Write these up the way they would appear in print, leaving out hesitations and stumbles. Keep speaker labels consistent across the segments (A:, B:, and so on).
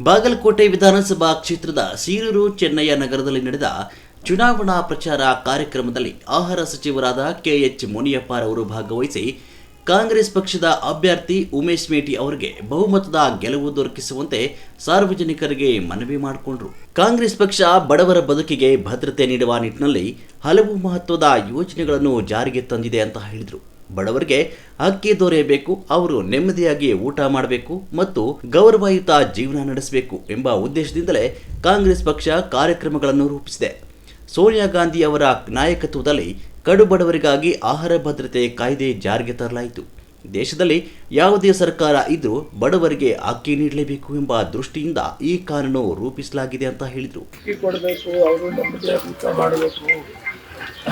A: ಬಾಗಲಕೋಟೆ ವಿಧಾನಸಭಾ ಕ್ಷೇತ್ರದ ಸೀರೂರು ಚೆನ್ನಯ್ಯ ನಗರದಲ್ಲಿ ನಡೆದ ಚುನಾವಣಾ ಪ್ರಚಾರ ಕಾರ್ಯಕ್ರಮದಲ್ಲಿ ಆಹಾರ ಸಚಿವರಾದ ಕೆಎಚ್ ಮುನಿಯಪ್ಪರವರು ಭಾಗವಹಿಸಿ ಕಾಂಗ್ರೆಸ್ ಪಕ್ಷದ ಅಭ್ಯರ್ಥಿ ಉಮೇಶ್ ಮೇಟಿ ಅವರಿಗೆ ಬಹುಮತದ ಗೆಲುವು ದೊರಕಿಸುವಂತೆ ಸಾರ್ವಜನಿಕರಿಗೆ ಮನವಿ ಮಾಡಿಕೊಂಡರು. ಕಾಂಗ್ರೆಸ್ ಪಕ್ಷ ಬಡವರ ಬದುಕಿಗೆ ಭದ್ರತೆ ನೀಡುವ ನಿಟ್ಟಿನಲ್ಲಿ ಹಲವು ಮಹತ್ವದ ಯೋಜನೆಗಳನ್ನು ಜಾರಿಗೆ ತಂದಿದೆ ಅಂತ ಹೇಳಿದರು. ಬಡವರಿಗೆ ಅಕ್ಕಿ ದೊರೆಯಬೇಕು, ಅವರು ನೆಮ್ಮದಿಯಾಗಿ ಊಟ ಮಾಡಬೇಕು ಮತ್ತು ಗೌರವಯುತ ಜೀವನ ನಡೆಸಬೇಕು ಎಂಬ ಉದ್ದೇಶದಿಂದಲೇ ಕಾಂಗ್ರೆಸ್ ಪಕ್ಷ ಕಾರ್ಯಕ್ರಮಗಳನ್ನು ರೂಪಿಸಿದೆ. ಸೋನಿಯಾ ಗಾಂಧಿ ಅವರ ನಾಯಕತ್ವದಲ್ಲಿ ಕಡುಬಡವರಿಗಾಗಿ ಆಹಾರ ಭದ್ರತೆ ಕಾಯ್ದೆ ಜಾರಿಗೆ ತರಲಾಯಿತು. ದೇಶದಲ್ಲಿ ಯಾವುದೇ ಸರ್ಕಾರ ಇದ್ರೂ ಬಡವರಿಗೆ ಅಕ್ಕಿ ನೀಡಲೇಬೇಕು ಎಂಬ ದೃಷ್ಟಿಯಿಂದ ಈ ಕಾನೂನು ರೂಪಿಸಲಾಗಿದೆ ಅಂತ ಹೇಳಿದರು.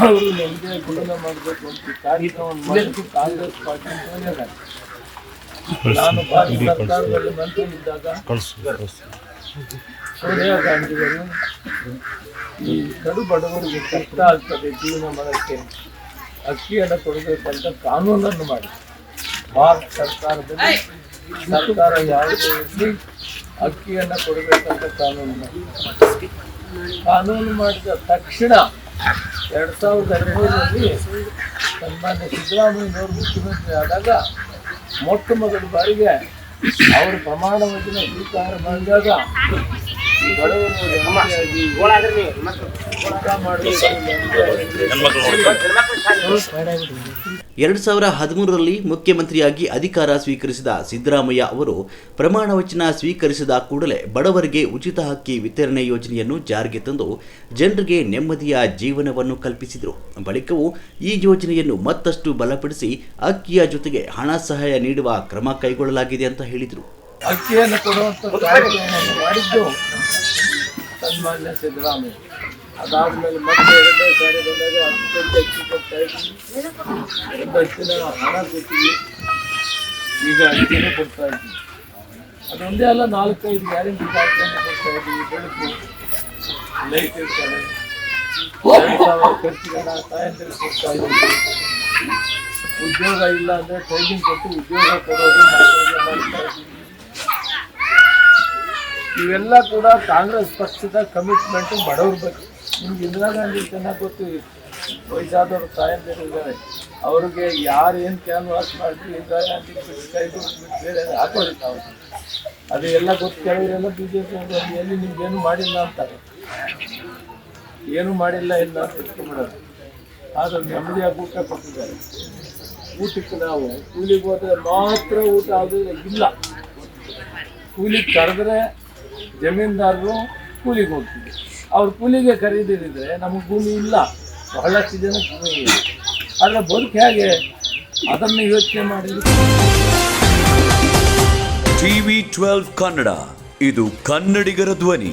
B: ಅವರು ನೆಮ್ಮದಿಯ ಗುಣನ ಮಾಡಬೇಕು ಅಂತ ಕಾರ್ಯಕ್ರಮವನ್ನು ಮಾಡಬೇಕು. ಕಾಂಗ್ರೆಸ್ ಪಾರ್ಟಿ ನಾನು ಭಾರತ ಸರ್ಕಾರದಲ್ಲಿ ಮಂತ್ರಿಯಿದ್ದಾಗ ಸೋನಿಯಾ ಗಾಂಧಿಗಳು ಈ ಕಡು ಬಡವರಿಗೆ ಕಷ್ಟ ಆಗ್ತದೆ ಜೀವನ ಮಾಡೋಕ್ಕೆ, ಅಕ್ಕಿಯನ್ನು ಕೊಡಬೇಕಂತ ಕಾನೂನನ್ನು ಮಾಡಿ ಭಾರತ ಸರ್ಕಾರದಲ್ಲಿ ಸರ್ಕಾರ ಯಾವುದೇ ಇರಲಿ ಅಕ್ಕಿಯನ್ನು ಕೊಡಬೇಕಂತ ಕಾನೂನು ಮಾಡಿದ ತಕ್ಷಣ 2013ರಲ್ಲಿ ಸನ್ಮಾನ್ಯ ಸಿದ್ದರಾಮಯ್ಯನವರು ಮುಖ್ಯಮಂತ್ರಿ ಆದಾಗ ಮೊಟ್ಟ ಮೊದಲ ಬಾರಿಗೆ ಅವರು ಪ್ರಮಾಣ ವಚನ ಸ್ವೀಕಾರ ಮಾಡಿದಾಗ ಬಡವರು ಊಟ ಮಾಡಬೇಕು.
A: 2013ರಲ್ಲಿ ಮುಖ್ಯಮಂತ್ರಿಯಾಗಿ ಅಧಿಕಾರ ಸ್ವೀಕರಿಸಿದ ಸಿದ್ದರಾಮಯ್ಯ ಅವರು ಪ್ರಮಾಣ ವಚನ ಸ್ವೀಕರಿಸಿದ ಕೂಡಲೇ ಬಡವರಿಗೆ ಉಚಿತ ಅಕ್ಕಿ ವಿತರಣೆ ಯೋಜನೆಯನ್ನು ಜಾರಿಗೆ ತಂದು ಜನರಿಗೆ ನೆಮ್ಮದಿಯ ಜೀವನವನ್ನು ಕಲ್ಪಿಸಿದರು. ಬಳಿಕವೂ ಈ ಯೋಜನೆಯನ್ನು ಮತ್ತಷ್ಟು ಬಲಪಡಿಸಿ ಅಕ್ಕಿಯ ಜೊತೆಗೆ ಹಣ ಸಹಾಯ ನೀಡುವ ಕ್ರಮ ಕೈಗೊಳ್ಳಲಾಗಿದೆ ಅಂತ ಹೇಳಿದರು.
B: ಅಕ್ಕಿಯನ್ನು ಕೊಡುವಂಥ ಕಾರ್ಯಕ್ರಮವನ್ನು ಮಾಡಿದ್ದು ಸನ್ಮಾನ್ಯ ಸಿದ್ದರಾಮಯ್ಯ. ಅದಾದಮೇಲೆ ಮತ್ತೆ 2ನೇ ಸಾರಿ ಬಂದಾಗ 10 ಅಕ್ಕಿ ಕೊಡ್ತಾ ಇದ್ವಿ, 2 ದಿನ ಹಣ ಕೊಡ್ತೀವಿ, ಈಗ ಅಕ್ಕಿನೇ ಕೊಡ್ತಾ ಇದ್ವಿ. ಅದೊಂದೇ ಅಲ್ಲ, 4-5 ಗ್ಯಾರಂಟಿ ಕಾರ್ಯಕ್ರಮ ಕೊಡ್ತಾ ಇದ್ವಿ. ಬೆಳಕು, ಲೈಟ್ ಇರ್ತಾರೆ, 2,000 ಖರ್ಚಿಗೆ ಹಣ ತಾಯಂದಿರಿಗೆ ಕೊಡ್ತಾ ಇದ್ವಿ. ಉದ್ಯೋಗ ಇಲ್ಲ ಅಂದರೆ ಟ್ರೈನಿಂಗ್ ಕೊಟ್ಟು ಉದ್ಯೋಗ ಕೊಡೋದು ಮಕ್ಕಳಿಗೆ ಮಾಡ್ತಾ ಇದ್ವಿ. ಇವೆಲ್ಲ ಕೂಡ ಕಾಂಗ್ರೆಸ್ ಪಕ್ಷದ ಕಮಿಟ್ಮೆಂಟು ಬಡವ್ರ ಬಗ್ಗೆ. ನಿಮ್ಗೆ ಇಂದಿರಾ ಗಾಂಧಿ ಚೆನ್ನಾಗಿ ಗೊತ್ತು, ವಯಸ್ಸಾದವರು ತಾಯಂದಿರಿದ್ದಾರೆ, ಅವ್ರಿಗೆ ಯಾರು ಏನು ಕ್ಯಾನ್ವಾಸ್ ಮಾಡಿದ್ರು ಇಂದಿರಾ ಗಾಂಧಿ ಬಿಟ್ಟು ಕೈ ಬಿಟ್ಟು ಬೇರೆ ಹಾಕೋದಿಲ್ಲ. ಅದು ಎಲ್ಲ ಗೊತ್ತು. ಕೆಲವರೆಲ್ಲ BJP ಎಲ್ಲಿ ನಿಮ್ಗೇನು ಮಾಡಿಲ್ಲ ಅಂತಾರೆ, ಏನೂ ಮಾಡಿಲ್ಲ ಇಲ್ಲ ಅಂತ ಇಟ್ಕೊಂಡ್ಬಿಡೋದು. ಆದರೆ ನೆಮ್ಮದಿಯಾಗಿ ಊಟ ಕೊಟ್ಟಿದ್ದಾರೆ. ಊಟಕ್ಕೆ ನಾವು ಕೂಲಿಗೆ ಹೋದರೆ ಮಾತ್ರ ಊಟ ಆಗೋದು ಇಲ್ಲ. ಕೂಲಿಗೆ ಕರೆದ್ರೆ ಜಮೀನ್ದಾರರು ಕೂಲಿಗೆ ಹೋಗ್ತೀವಿ, ಅವ್ರು ಕೂಲಿಗೆ ಖರೀದಿದ್ರೆ ನಮಗೆ ಭೂಮಿ ಇಲ್ಲ, ಬಹಳಷ್ಟು ಜನ ಭೂಮಿ ಇಲ್ಲ. ಆದರೆ ಬದುಕು ಹೇಗೆ ಅದನ್ನು ಯೋಚನೆ ಮಾಡಿದ್ರು.
C: TV12 ಕನ್ನಡ, ಇದು ಕನ್ನಡಿಗರ ಧ್ವನಿ.